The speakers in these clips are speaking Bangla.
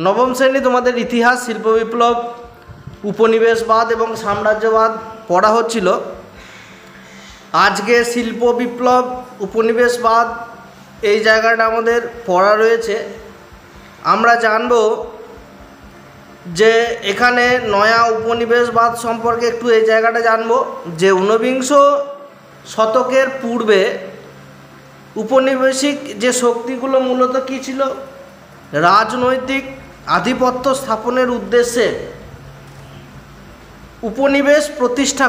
নবম শ্রেণী তোমাদের ইতিহাস, শিল্প বিপ্লব, উপনিবেশবাদ এবং সাম্রাজ্যবাদ পড়া হচ্ছিল। আজকে শিল্প বিপ্লব, উপনিবেশবাদ এই জায়গাটা আমাদের পড়া রয়েছে। আমরা জানব যে এখানে নয়া উপনিবেশবাদ সম্পর্কে একটু এই জায়গাটা জানব যে ঊনবিংশ শতকের পূর্বে উপনিবেশিক যে শক্তিগুলো মূলত কী ছিল, রাজনৈতিক আধিপত্য স্থাপনের উদ্দেশ্যে উপনিবেশ প্রতিষ্ঠা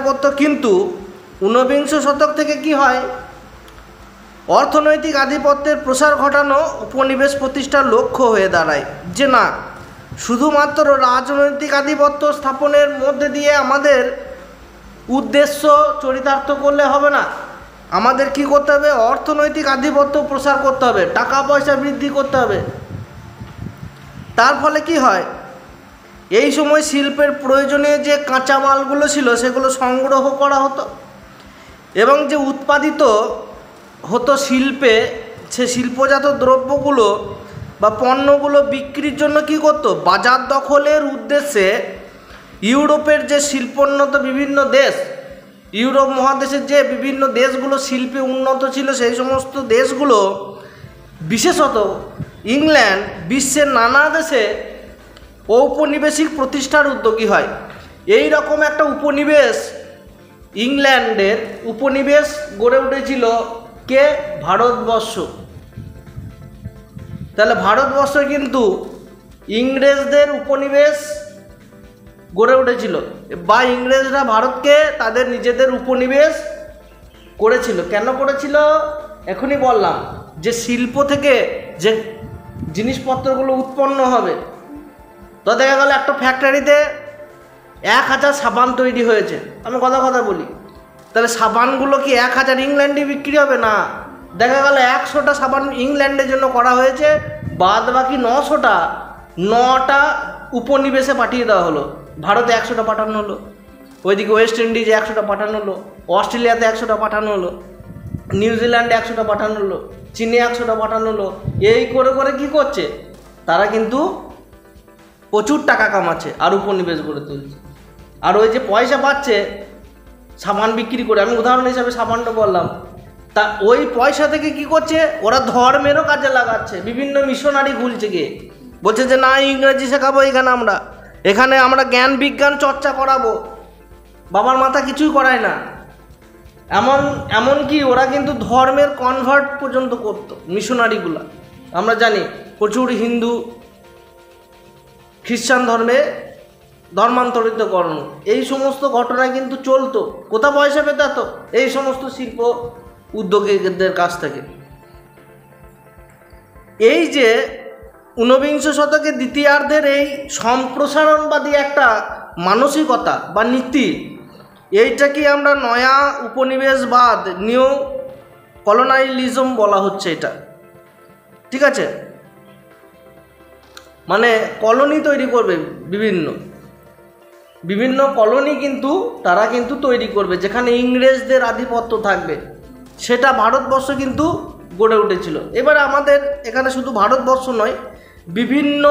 করত। কিন্তু ঊনবিংশ শতক থেকে কি হয়, অর্থনৈতিক আধিপত্যের প্রসার ঘটানো উপনিবেশ প্রতিষ্ঠার লক্ষ্য হয়ে দাঁড়ায়। যে না, শুধুমাত্র রাজনৈতিক আধিপত্য স্থাপনের মধ্যে দিয়ে আমাদের উদ্দেশ্য চরিতার্থ করলে হবে না, আমাদের কি করতে হবে, অর্থনৈতিক আধিপত্য প্রসার করতে হবে, টাকা পয়সা বৃদ্ধি করতে হবে। তার ফলে কি হয়, এই সময় শিল্পের প্রয়োজনীয় যে কাঁচামালগুলো ছিল সেগুলো সংগ্রহ করা হতো এবং যে উৎপাদিত হতো শিল্পে, সে শিল্পজাত দ্রব্যগুলো বা পণ্যগুলো বিক্রির জন্য কি করত, বাজার দখলের উদ্দেশ্যে ইউরোপের যে শিল্পোন্নত বিভিন্ন দেশ, ইউরোপ মহাদেশের যে বিভিন্ন দেশগুলো শিল্পে উন্নত ছিল, সেই সমস্ত দেশগুলো, বিশেষত ইংল্যান্ড, বিশ্বের নানা দেশে ঔপনিবেশিক প্রতিষ্ঠার উদ্যোগী হয়। এই রকম একটা উপনিবেশ, ইংল্যান্ডের উপনিবেশ গড়ে উঠেছিল কে, ভারতবর্ষ। তাহলে ভারতবর্ষ কিন্তু ইংরেজদের উপনিবেশ গড়ে উঠেছিল, বা ইংরেজরা ভারতকে তাদের নিজেদের উপনিবেশ করেছিল। কেন করেছিল এখনই বললাম, যে শিল্প থেকে যে জিনিসপত্রগুলো উৎপন্ন হবে। তো দেখা গেল একটা ফ্যাক্টরিতে 1000 সাবান তৈরি হয়েছে, আমি কথা বলি, তাহলে সাবানগুলো কি 1000 ইংল্যান্ডে বিক্রি হবে না, দেখা গেল 100টা সাবান ইংল্যান্ডের জন্য করা হয়েছে, বাদ বাকি 9টা উপনিবেশে পাঠিয়ে দেওয়া হলো। ভারতে 100টা পাঠানো হলো, ওইদিকে ওয়েস্ট ইন্ডিজে 100টা পাঠানো হলো, অস্ট্রেলিয়াতে 100টা পাঠানো হলো, নিউজিল্যান্ডে 100টা পাঠানো হলো, চীনে 100টা পাঠানো হলো। এই করে করে কি করছে, তারা কিন্তু প্রচুর টাকা কামাচ্ছে আর উপনিবেশ গড়ে তুলছে। আর ওই যে পয়সা পাচ্ছে সাবান বিক্রি করে, আমি উদাহরণ হিসাবে সাবানটা বললাম, তা ওই পয়সা থেকে কি করছে, ওরা ধর্মেরও কাজে লাগাচ্ছে। বিভিন্ন মিশনারি খুলছে, গিয়ে বলছে যে না, ইংরেজি শেখাবো এখানে আমরা জ্ঞান বিজ্ঞান চর্চা করাবো। বাবার মাথা কিছুই করায় না। এমনকি ওরা কিন্তু ধর্মের কনভার্ট পর্যন্ত করতো মিশনারিগুলা। আমরা জানি প্রচুর হিন্দু খ্রিস্টান ধর্মে ধর্মান্তরিতকরণ, এই সমস্ত ঘটনা কিন্তু চলতো। কোথা পয়সা পেত তো, এই সমস্ত শিল্প উদ্যোগীদের কাছ থেকে। এই যে ঊনবিংশ শতকের দ্বিতীয়ার্ধের এই সম্প্রসারণবাদী একটা মানসিকতা বা নীতি, এইটাকে আমরা নয়া উপনিবেশবাদ, নিউ কলোনাইলিজম বলা হচ্ছে। এটা ঠিক আছে, মানে কলোনি তৈরি করবে, বিভিন্ন কলোনি কিন্তু তারা কিন্তু তৈরি করবে, যেখানে ইংরেজদের আধিপত্য থাকবে। সেটা ভারতবর্ষ কিন্তু গড়ে উঠেছিল। এবারে আমাদের এখানে শুধু ভারতবর্ষ নয়, বিভিন্ন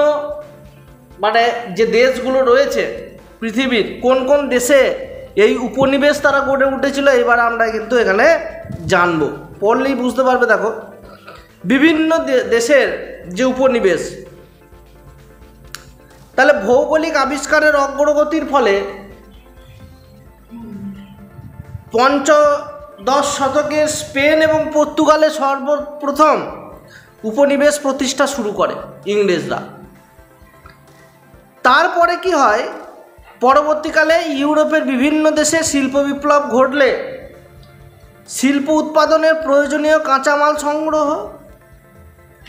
মানে যে দেশগুলো রয়েছে পৃথিবীর, কোন কোন দেশে এই উপনিবেশ তারা গড়ে উঠেছিল, এবার আমরা কিন্তু এখানে জানবো, পড়লেই বুঝতে পারবে। দেখো, বিভিন্ন দেশের যে উপনিবেশ, তাহলে ভৌগোলিক আবিষ্কারের অগ্রগতির ফলে 15 শতকের স্পেন এবং পর্তুগালে সর্বপ্রথম উপনিবেশ প্রতিষ্ঠা শুরু করে ইংরেজরা। তারপরে কি হয়, পরবর্তীকালে ইউরোপের বিভিন্ন দেশে শিল্প বিপ্লব ঘটলে শিল্প উৎপাদনের প্রয়োজনীয় কাঁচামাল সংগ্রহ,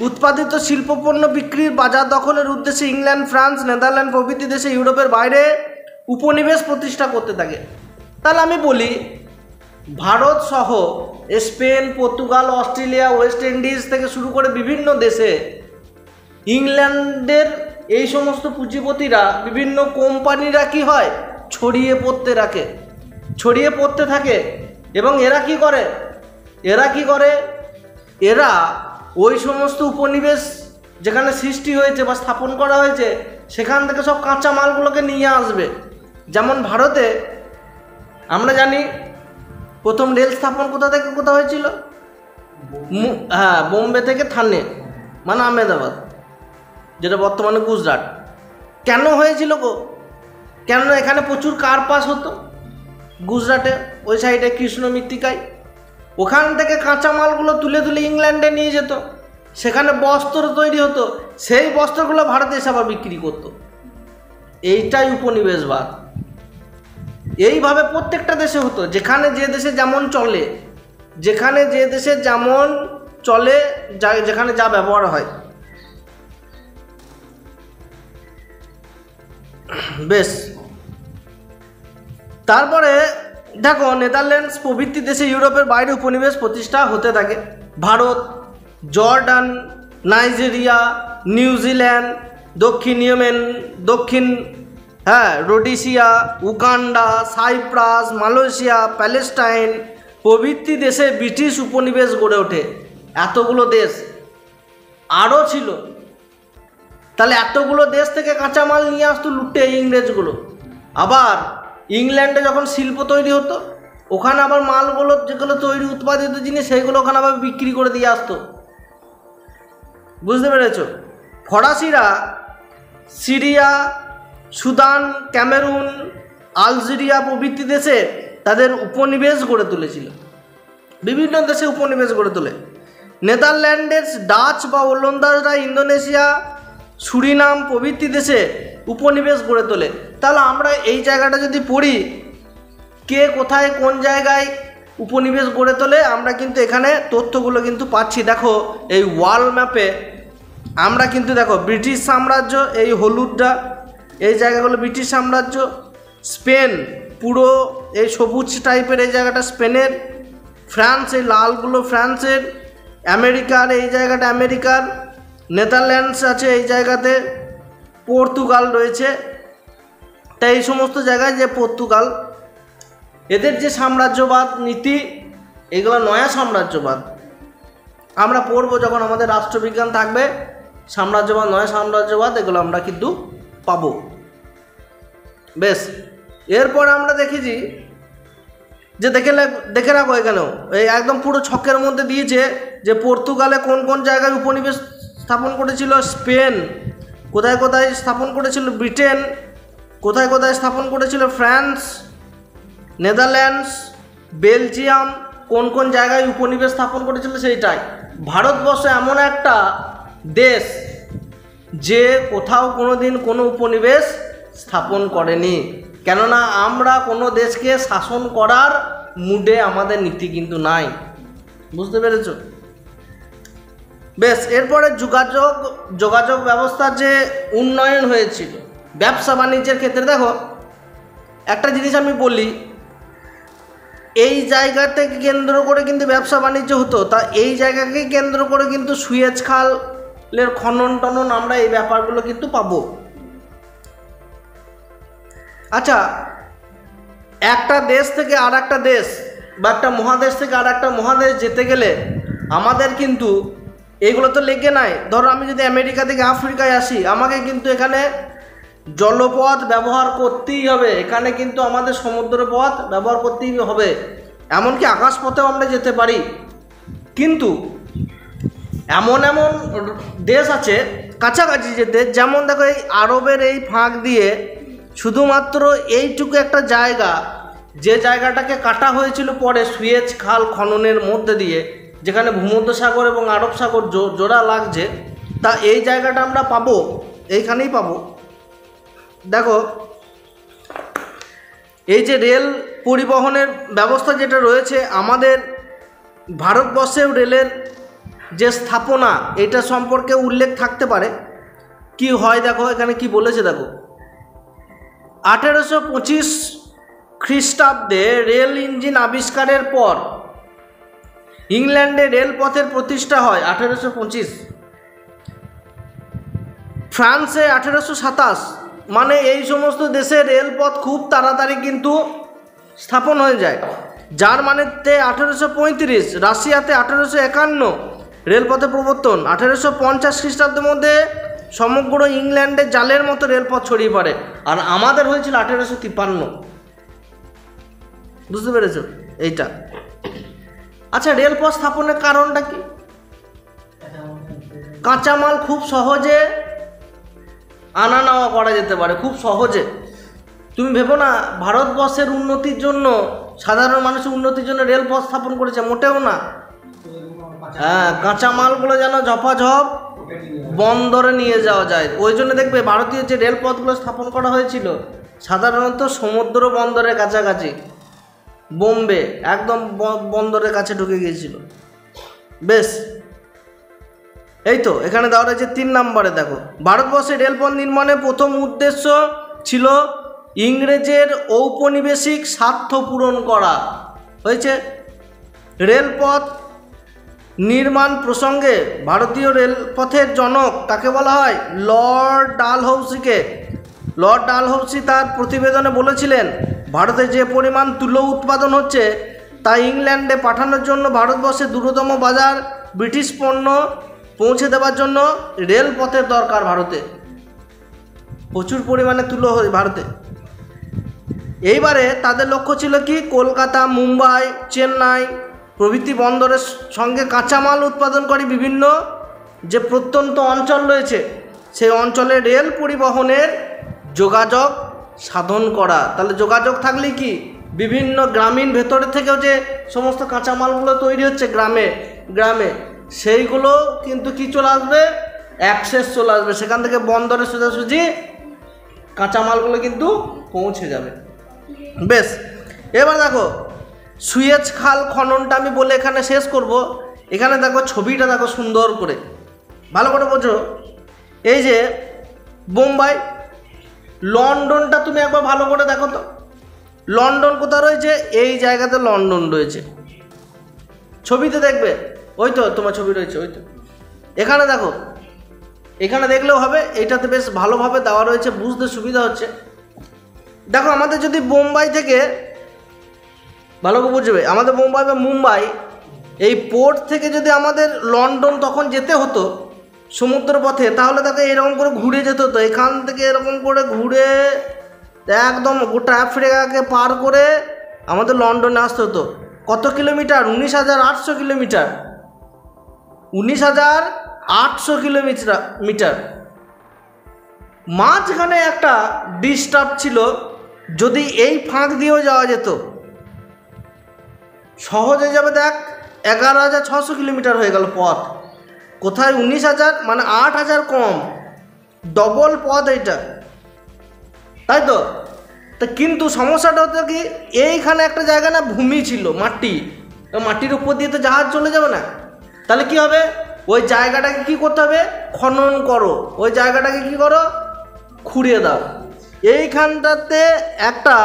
উৎপাদিত শিল্পপণ্য বিক্রির বাজার দখলের উদ্দেশ্যে ইংল্যান্ড, ফ্রান্স, নেদারল্যান্ড প্রভৃতি দেশে ইউরোপের বাইরে উপনিবেশ প্রতিষ্ঠা করতে থাকে। তাহলে আমি বলি, ভারত সহ Spain, Portugal, Australia, West Indies থেকে শুরু করে বিভিন্ন দেশে ইংল্যান্ডের এই সমস্ত পুঁজিপতিরা, বিভিন্ন কোম্পানিরা কি হয়, ছড়িয়ে পড়তে থাকে। এবং এরা কি করে, এরা ওই সমস্ত উপনিবেশ যেখানে সৃষ্টি হয়েছে বা স্থাপন করা হয়েছে সেখান থেকে সব কাঁচা মালগুলোকে নিয়ে আসবে। যেমন ভারতে আমরা জানি প্রথম রেল স্থাপন কোথা থেকে কোথা হয়েছিল? হ্যাঁ, বোম্বে থেকে থানে মানে আহমেদাবাদ, যেটা বর্তমানে গুজরাট। কেন হয়েছিল গো? কেন এখানে প্রচুর কার পাস হতো গুজরাটে, ওই সাইডে কৃষ্ণ মৃত্তিকায়। ওখান থেকে কাঁচা মালগুলো তুলে তুলে ইংল্যান্ডে নিয়ে যেত, সেখানে বস্ত্র তৈরি হতো, সেই বস্ত্রগুলো ভারতে এসে আবার বিক্রি করতো। এইটাই উপনিবেশবাদ। এইভাবে প্রত্যেকটা দেশে হতো, যেখানে যে দেশে যেমন চলে, যেখানে যে দেশে যেমন চলে, যেখানে যা ব্যবহার হয়। বেশ, তারপরে দেখো নেদারল্যান্ডস প্রভৃতি দেশে ইউরোপের বাইরে উপনিবেশ প্রতিষ্ঠা হতে থাকে। ভারত, জর্ডান, নাইজেরিয়া, নিউজিল্যান্ড, দক্ষিণ Rhodesia, Uganda, Cyprus, Malaysia, Palestine প্রভৃতি দেশে ব্রিটিশ উপনিবেশ গড়ে ওঠে। এতগুলো দেশ আরও ছিল। তাহলে এতগুলো দেশ থেকে কাঁচামাল নিয়ে আসতো লুটে ইংরেজগুলো। আবার ইংল্যান্ডে যখন শিল্প তৈরি হতো, ওখানে আবার মালগুলো যেগুলো তৈরি উৎপাদিত জিনিস সেইগুলো ওখানে আবার বিক্রি করে দিয়ে আসতো। বুঝতে পেরেছ? ফরাসিরা সিরিয়া, সুদান, ক্যামেরুন, আলজেরিয়া প্রভৃতি দেশে তাদের উপনিবেশ গড়ে তুলেছিল। বিভিন্ন দেশে উপনিবেশ গড়ে তোলে। নেদারল্যান্ডের ডাচ বা ওলন্দাজরা ইন্দোনেশিয়া, সুরিনাম প্রভৃতি দেশে উপনিবেশ গড়ে তোলে। তাহলে আমরা এই জায়গাটা যদি পড়ি, কে কোথায় কোন জায়গায় উপনিবেশ গড়ে তোলে, আমরা কিন্তু এখানে তথ্যগুলো কিন্তু পাচ্ছি। দেখো এই ওয়ার্ল্ড ম্যাপে আমরা কিন্তু দেখো ব্রিটিশ সাম্রাজ্য, এই হলুদটা, এই জায়গাগুলো ব্রিটিশ সাম্রাজ্য। স্পেন পুরো এই সবুজ টাইপের এই জায়গাটা স্পেনের। ফ্রান্স এই লালগুলো ফ্রান্সের। আমেরিকার এই জায়গাটা আমেরিকার। নেদারল্যান্ডস আছে এই জায়গাতে। পর্তুগাল রয়েছে। তাই এই সমস্ত জায়গায় যে পর্তুগাল, এদের যে সাম্রাজ্যবাদ নীতি, এগুলো নয়া সাম্রাজ্যবাদ। আমরা পড়বো যখন আমাদের রাষ্ট্রবিজ্ঞান থাকবে, সাম্রাজ্যবাদ নয়া সাম্রাজ্যবাদ এগুলো আমরা কিন্তু পাবো। বেশ, এরপর আমরা দেখেছি যে দেখে রাখো এখানেও এই একদম পুরো ছকের মধ্যে দিয়েছে যে পর্তুগালে কোন কোন জায়গায় উপনিবেশ স্থাপন করেছিল, স্পেন কোথায় কোথায় স্থাপন করেছিল, ব্রিটেন কোথায় কোথায় স্থাপন করেছিল, ফ্রান্স, নেদারল্যান্ডস, বেলজিয়াম কোন কোন জায়গায় উপনিবেশ স্থাপন করেছিল সেইটাই। ভারতবর্ষ এমন একটা দেশ যে কোথাও কোনো দিন কোনো উপনিবেশ স্থাপন করেনি, কেননা আমরা কোনো দেশকে শাসন করার মুডে আমাদের নীতি কিন্তু নাই। বুঝতে পেরেছ? বেশ, এরপরে যোগাযোগ ব্যবস্থার যে উন্নয়ন হয়েছিল ব্যবসা বাণিজ্যের ক্ষেত্রে, দেখো একটা জিনিস আমি বলি, এই জায়গাটাকে কেন্দ্র করে কিন্তু ব্যবসা বাণিজ্য হতো। তা এই জায়গাকে কেন্দ্র করে কিন্তু সুয়েজ খালের খনন টনন আমরা এই ব্যাপারগুলো কিন্তু পাবো। আচ্ছা, একটা দেশ থেকে আর একটা দেশ বা একটা মহাদেশ থেকে আর একটা মহাদেশ যেতে গেলে আমাদের কিন্তু এগুলো তো লেগে নাই। ধরো আমি যদি আমেরিকা থেকে আফ্রিকায় আসি, আমাকে কিন্তু এখানে জলপথ ব্যবহার করতেই হবে, এখানে কিন্তু আমাদের সমুদ্র পথ ব্যবহার করতেই হবে, এমনকি আকাশপথেও আমরা যেতে পারি। কিন্তু এমন এমন দেশ আছে কাছাকাছি যেতে, যেমন দেখো এই আরবের এই ফাঁক দিয়ে শুধুমাত্র এইটুকু একটা জায়গা, যে জায়গাটাকে কাটা হয়েছিল পরে সুয়েজ খাল খননের মধ্যে দিয়ে, যেখানে ভূমধ্যসাগর এবং আরব সাগর জোড়া লাগছে, তা এই জায়গাটা আমরা পাবো, এইখানেই পাবো। দেখো এই যে রেল পরিবহনের ব্যবস্থা যেটা রয়েছে আমাদের ভারতবর্ষেও রেলের যে স্থাপনা, এটা সম্পর্কে উল্লেখ থাকতে পারে। কি হয় দেখো এখানে কি বলেছে, দেখো 1825 খ্রিস্টাব্দে রেল ইঞ্জিন আবিষ্কারের পর ইংল্যান্ডে রেলপথের প্রতিষ্ঠা হয় 1825। ফ্রান্সে 1827। মানে এই সমস্ত দেশে রেলপথ খুব তাড়াতাড়ি কিন্তু স্থাপন হয়ে যায়। জার্মানিতে 1835, রাশিয়াতে 1851, রেলপথের প্রবর্তন 1850 খ্রিস্টাব্দের মধ্যে সমগ্র ইংল্যান্ডে জালের মতো রেলপথ ছড়িয়ে পড়ে, আর আমাদের হয়েছিল 1853। বুঝতে পেরেছ এইটা? আচ্ছা, রেলপথ স্থাপনের কারণটা কি? কাঁচামাল খুব সহজে আনা নেওয়া করা যেতে পারে, খুব সহজে। তুমি ভেবো না ভারতবর্ষের উন্নতির জন্য, সাধারণ মানুষের উন্নতির জন্য রেলপথ স্থাপন করেছে, মোটেও না। হ্যাঁ, কাঁচামালগুলো যেন ঝপাঝপ বন্দরে নিয়ে যাওয়া যায়। ওই জন্য দেখবে ভারতীয় যে রেলপথগুলো স্থাপন করা হয়েছিল সাধারণত সমুদ্র বন্দরের কাছাকাছি, বোম্বে একদম বন্দরের কাছে ঢুকে গিয়েছিল। বেশ, এই তো এখানে দেওয়া রয়েছে 3 নম্বরে। দেখো, ভারতবর্ষে রেলপথ নির্মাণের প্রথম উদ্দেশ্য ছিল ইংরেজের ঔপনিবেশিক স্বার্থ পূরণ করা। হয়েছে। রেলপথ নির্মাণ প্রসঙ্গে ভারতীয় রেলপথের জনক তাকে বলা হয় লর্ড ডালহৌসিকে। লর্ড ডালহৌসি তার প্রতিবেদনে বলেছিলেন, ভারতে যে পরিমাণ তুলো উৎপাদন হচ্ছে তা ইংল্যান্ডে পাঠানোর জন্য ভারতবর্ষের দ্রুততম বাজার ব্রিটিশ পণ্য পৌঁছে দেওয়ার জন্য রেলপথের দরকার। ভারতে প্রচুর পরিমাণে তুলো হয় ভারতে। এইবারে তাদের লক্ষ্য ছিল কি, কলকাতা, মুম্বাই, চেন্নাই প্রভৃতি বন্দরের সঙ্গে কাঁচামাল উৎপাদনকারী বিভিন্ন যে প্রত্যন্ত অঞ্চল রয়েছে সেই অঞ্চলে রেল পরিবহনের যোগাযোগ সাধন করা। তাহলে যোগাযোগ থাকলে কি বিভিন্ন গ্রামীণ ভেতরে থেকেও যে সমস্ত কাঁচামালগুলো তৈরি হচ্ছে গ্রামে গ্রামে, সেইগুলো কিন্তু কি চলে আসবে, অ্যাক্সেস চলে আসবে, সেখান থেকে বন্দরে সোজাসুজি কাঁচামালগুলো কিন্তু পৌঁছে যাবে। বেশ, এবার দেখো সুয়েজ খাল খননটা আমি বলে এখানে শেষ করব। এখানে দেখো ছবিটা দেখো সুন্দর করে, ভালো করে বোঝো। এই যে বোম্বাই, লন্ডনটা তুমি একবার ভালো করে দেখো তো, লন্ডন কোথায় রয়েছে? এই জায়গাতে লন্ডন রয়েছে, ছবিতে দেখবে। ওই তো তোমার ছবি রয়েছে, ওই তো এখানে দেখো, এখানে দেখলেও হবে, এইটাতে বেশ ভালোভাবে দেওয়া রয়েছে, বুঝতে সুবিধা হচ্ছে। দেখো আমাদের যদি বোম্বাই থেকে, ভালো করে বুঝবে, আমাদের বোম্বাই বা মুম্বাই এই পোর্ট থেকে যদি আমাদের লন্ডন তখন যেতে হতো সমুদ্র পথে, তাহলে তাকে এরকম করে ঘুরে যেতে হতো। এখান থেকে এরকম করে ঘুরে একদম গোটা আফ্রিকাকে পার করে আমাদের লন্ডনে আসতে হতো। কত কিলোমিটার? 19,800 কিলোমিটার। 19,800 কিলোমিটার। মাঝখানে একটা ডিস্টার্ব ছিল, যদি এই ফাঁক দিয়েও যাওয়া যেত সহজে যাবে। দেখ 11,600 কিলোমিটার হয়ে গেল পথ। কোথায় 19,000, মানে 8,000 কম, ডবল পথ এইটা, তাই তো। তা কিন্তু সমস্যাটা হতো কি, এইখানে একটা জায়গা না ভূমি ছিল, মাটি, মাটির উপর দিয়ে তো জাহাজ চলে যাবে না। তাহলে কি হবে, ওই জায়গাটাকে কি করতে হবে, খনন করো, ওই জায়গাটাকে কি করো, খুঁড়িয়ে দাও। এইখানটাতে একটা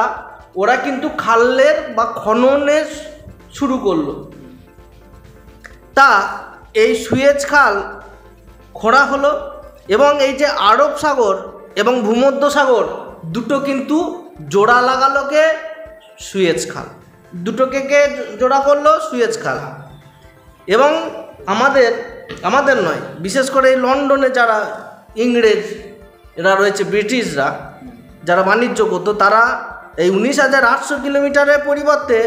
ওরা কিন্তু খালের বা খননের শুরু করলো। তা এই সুয়েজ খাল খোঁড়া হলো, এবং এই যে আরব সাগর এবং ভূমধ্য সাগর দুটো কিন্তু জোড়া লাগালো কে, সুয়েজ খাল। দুটোকে কে জোড়া করলো, সুয়েজ খাল। এবং আমাদের নয়, বিশেষ করে এই লন্ডনে যারা ইংরেজ এরা রয়েছে, ব্রিটিশরা যারা বাণিজ্য করতো, তারা এই 19,800 কিলোমিটারের পরিবর্তে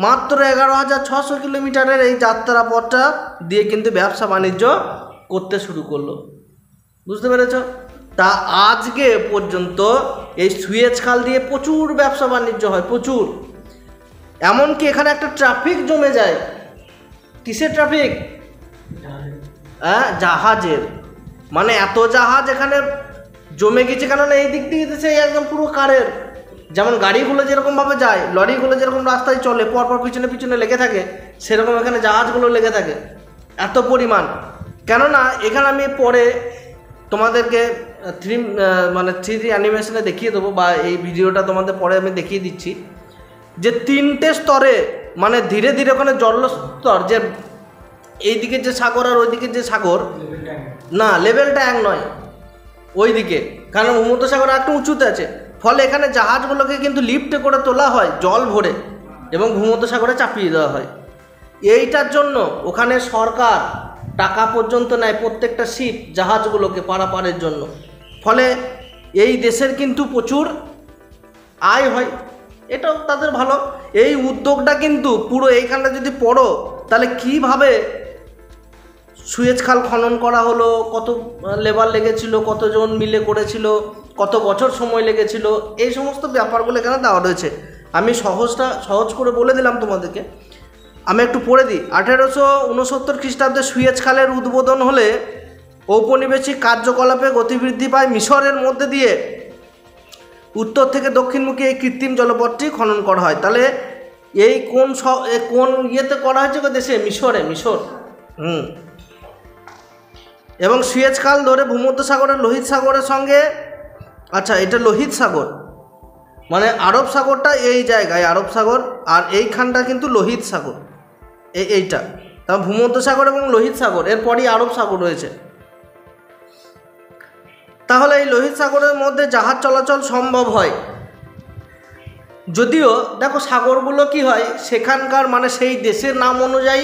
মাত্র 11,600 কিলোমিটারের এই যাত্রা পথটা দিয়ে কিন্তু ব্যবসা বাণিজ্য করতে শুরু করলো। বুঝতে পেরেছ? তা আজকে পর্যন্ত এই সুয়েজ খাল দিয়ে প্রচুর ব্যবসা বাণিজ্য হয়, প্রচুর। এমনকি এখানে একটা ট্রাফিক জমে যায়। কিসের ট্রাফিক? জাহাজের। মানে এত জাহাজ এখানে জমে গেছে, কেননা এই দিক দিয়ে সেই একদম পুরো কারের, যেমন গাড়িগুলো যেরকমভাবে যায়, লরিগুলো যেরকম রাস্তায় চলে পরপর পিছনে পিছনে লেগে থাকে, সেরকম এখানে জাহাজগুলো লেগে থাকে এত পরিমাণ। কেননা এখানে আমি পরে তোমাদেরকে 3D অ্যানিমেশনে দেখিয়ে দেবো, বা এই ভিডিওটা তোমাদের পরে আমি দেখিয়ে দিচ্ছি, যে 3টে স্তরে, মানে ধীরে ধীরে ওখানে জলস্তর, যে এইদিকে যে সাগর আর ওইদিকে যে সাগর, না লেভেলটা এক নয় ওইদিকে, কারণ ভূমধ্য সাগর একটু উঁচুতে আছে। ফলে এখানে জাহাজগুলোকে কিন্তু লিফটে করে তোলা হয় জল ভরে, এবং ভূমধ্য সাগরে চাপিয়ে দেওয়া হয়। এইটার জন্য ওখানে সরকার টাকা পর্যন্ত নেয় প্রত্যেকটা শিপ জাহাজগুলোকে পারাপারের জন্য। ফলে এই দেশের কিন্তু প্রচুর আয় হয়, এটাও তাদের ভালো। এই উদ্যোগটা কিন্তু পুরো এইখানটা যদি পড়ো তাহলে কীভাবে সুয়েজ খাল খনন করা হলো, কত লেবার লেগেছিল, কতজন মিলে করেছিল, কত বছর সময় লেগেছিল, এই সমস্ত ব্যাপারগুলো এখানে দেওয়া রয়েছে। আমি সহজ করে বলে দিলাম তোমাদেরকে। আমি একটু পড়ে দিই। 1869 খ্রিস্টাব্দে সুয়েজ খালের উদ্বোধন হলে ঔপনিবেশিক কার্যকলাপে গতিবৃদ্ধি পায়। মিশরের মধ্যে দিয়ে উত্তর থেকে দক্ষিণমুখী এই কৃত্রিম জলপথটি খনন করা হয়। তাহলে এই কোন ইয়েতে করা হয়েছে দেশে? মিশর। এবং সুয়েজ খাল ধরে ভূমধ্যসাগরের লোহিত সাগরের সঙ্গে, আচ্ছা এটা লোহিত সাগর মানে আরব সাগরটা এই জায়গায় আরব সাগর, আর এইখানটা কিন্তু লোহিত সাগর, এইটা। তার ভূমধ্যসাগর এবং লোহিত সাগর, এরপরই আরব সাগর রয়েছে। তাহলে এই লোহিত সাগরের মধ্যে জাহাজ চলাচল সম্ভব হয়। যদিও দেখো সাগরগুলো কি হয় সেখানকার মানে সেই দেশের নাম অনুযায়ী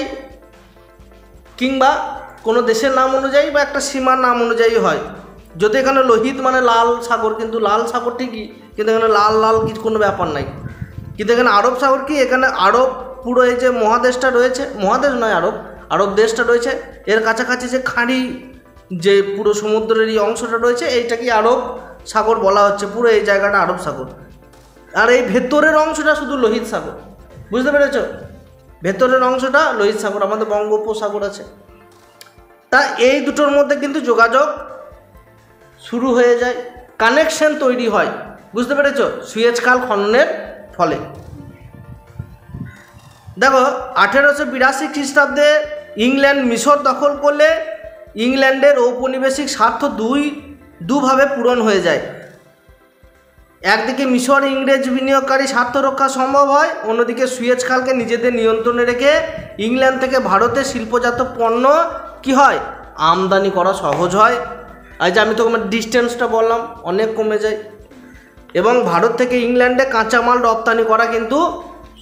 কিংবা কোনো দেশের নাম অনুযায়ী বা একটা সীমার নাম অনুযায়ী হয়। যদি এখানে লোহিত মানে লাল সাগর, কিন্তু লাল সাগর ঠিকই, কিন্তু এখানে লাল কিছু কোনো ব্যাপার নাই। কিন্তু এখানে আরব সাগর কি, এখানে আরব পুরো এই যে মহাদেশটা রয়েছে, মহাদেশ নয় আরব দেশটা রয়েছে, এর কাছাকাছি যে খাঁড়ি যে পুরো সমুদ্রের এই অংশটা রয়েছে এইটাকে আরব সাগর বলা হচ্ছে। পুরো এই জায়গাটা আরব সাগর, আর এই ভেতরের অংশটা শুধু লোহিত সাগর। বুঝতে পেরেছ? ভেতরের অংশটা লোহিত সাগর, আমাদের বঙ্গোপসাগর আছে। তা এই দুটোর মধ্যে কিন্তু যোগাযোগ শুরু হয়ে যায়, কানেকশন তৈরি হয়। বুঝতে পেরেছ? সুয়েজ খাল খননের ফলে। দেখো 1882 খ্রিস্টাব্দে ইংল্যান্ড মিশর দখল করলে ইংল্যান্ডের ঔপনিবেশিক স্বার্থ দুভাবে পূরণ হয়ে যায়। একদিকে মিশর ইংরেজ বিনিয়োগকারী স্বার্থ রক্ষা সম্ভব হয়, অন্যদিকে সুয়েজ খালকে নিজেদের নিয়ন্ত্রণে রেখে ইংল্যান্ড থেকে ভারতে শিল্পজাত পণ্য কি হয়, আমদানি করা সহজ হয়। আর যে আমি তো ডিস্টেন্সটা বললাম অনেক কমে যায়, এবং ভারত থেকে ইংল্যান্ডে কাঁচামাল রপ্তানি করা কিন্তু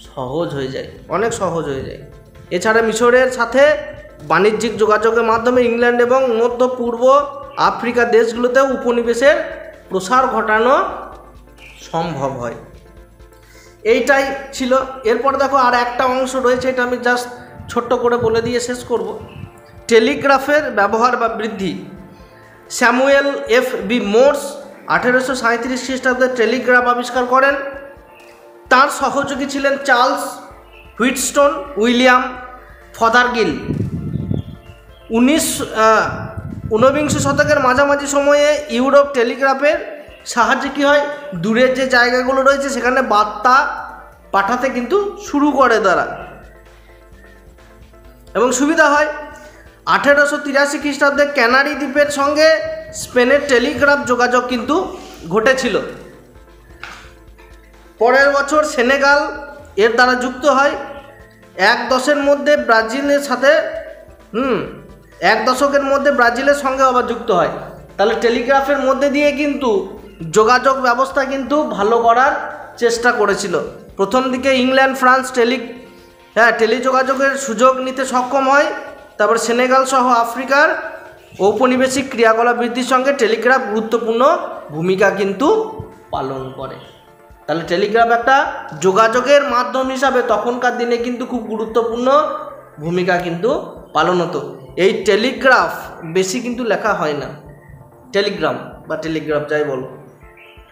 সহজ হয়ে যায়, অনেক সহজ হয়ে যায়। এছাড়া মিশরের সাথে বাণিজ্যিক যোগাযোগের মাধ্যমে ইংল্যান্ড এবং মধ্য পূর্ব আফ্রিকা দেশগুলোতেও উপনিবেশের প্রসার ঘটানো সম্ভব হয়। এইটাই ছিল। এরপর দেখো আর একটা অংশ রয়েছে, এটা আমি জাস্ট ছোট্ট করে বলে দিয়ে শেষ করব। টেলিগ্রাফের ব্যবহার বা বৃদ্ধি। স্যামুয়েল এফ বি মোর্স 1837 খ্রিস্টাব্দে টেলিগ্রাফ আবিষ্কার করেন। তার সহযোগী ছিলেন চার্লস হুইটস্টোন, উইলিয়াম ফদারগিল। 19 শতকের মাঝামাঝি সময়ে ইউরোপ টেলিগ্রাফের সাহায্যে কী হয়, দূরের যে জায়গাগুলো রয়েছে সেখানে বার্তা পাঠাতে কিন্তু শুরু করে তারা, এবং সুবিধা হয়। 1883 খ্রিস্টাব্দে ক্যানারি দ্বীপের সঙ্গে স্পেনের টেলিগ্রাফ যোগাযোগ কিন্তু ঘটেছিল। পরের বছর সেনেগাল এর দ্বারা যুক্ত হয়। এক দশকের মধ্যে ব্রাজিলের সঙ্গে আবার যুক্ত হয়। তাহলে টেলিগ্রাফের মধ্যে দিয়ে কিন্তু যোগাযোগ ব্যবস্থা কিন্তু ভালো করার চেষ্টা করেছিল। প্রথম দিকে ইংল্যান্ড ফ্রান্স টেলিযোগাযোগের সুযোগ নিতে সক্ষম হয়। তারপর সেনেগাল সহ আফ্রিকার ঔপনিবেশিক ক্রিয়াকলাপ বৃদ্ধির সঙ্গে টেলিগ্রাফ গুরুত্বপূর্ণ ভূমিকা কিন্তু পালন করে। তাহলে টেলিগ্রাফ একটা যোগাযোগের মাধ্যম হিসাবে তখনকার দিনে কিন্তু খুব গুরুত্বপূর্ণ ভূমিকা কিন্তু পালন হতো। এই টেলিগ্রাফ বেশি কিন্তু লেখা হয় না, টেলিগ্রাম বা টেলিগ্রাফ যাই বলো।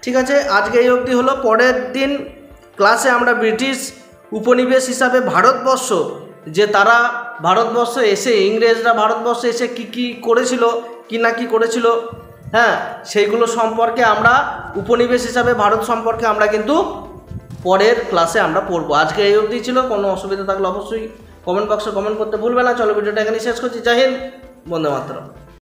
ঠিক আছে, আজকে এই অবধি হলো। পরের দিন ক্লাসে আমরা ব্রিটিশ উপনিবেশ হিসাবে ভারতবর্ষ, যে তারা ভারতবর্ষে এসে ইংরেজরা ভারতবর্ষে এসে কী করেছিল, কি করেছিল, হ্যাঁ সেইগুলো সম্পর্কে আমরা উপনিবেশ হিসাবে ভারত সম্পর্কে আমরা কিন্তু পরের ক্লাসে আমরা পড়বো। আজকে এই অবধি ছিল। কোনো অসুবিধা থাকলে অবশ্যই কমেন্ট বক্সে কমেন্ট করতে ভুলবে না। চলো ভিডিওটা এখানে শেষ করছি। জয় হিন্দ, বন্দে মাতরম।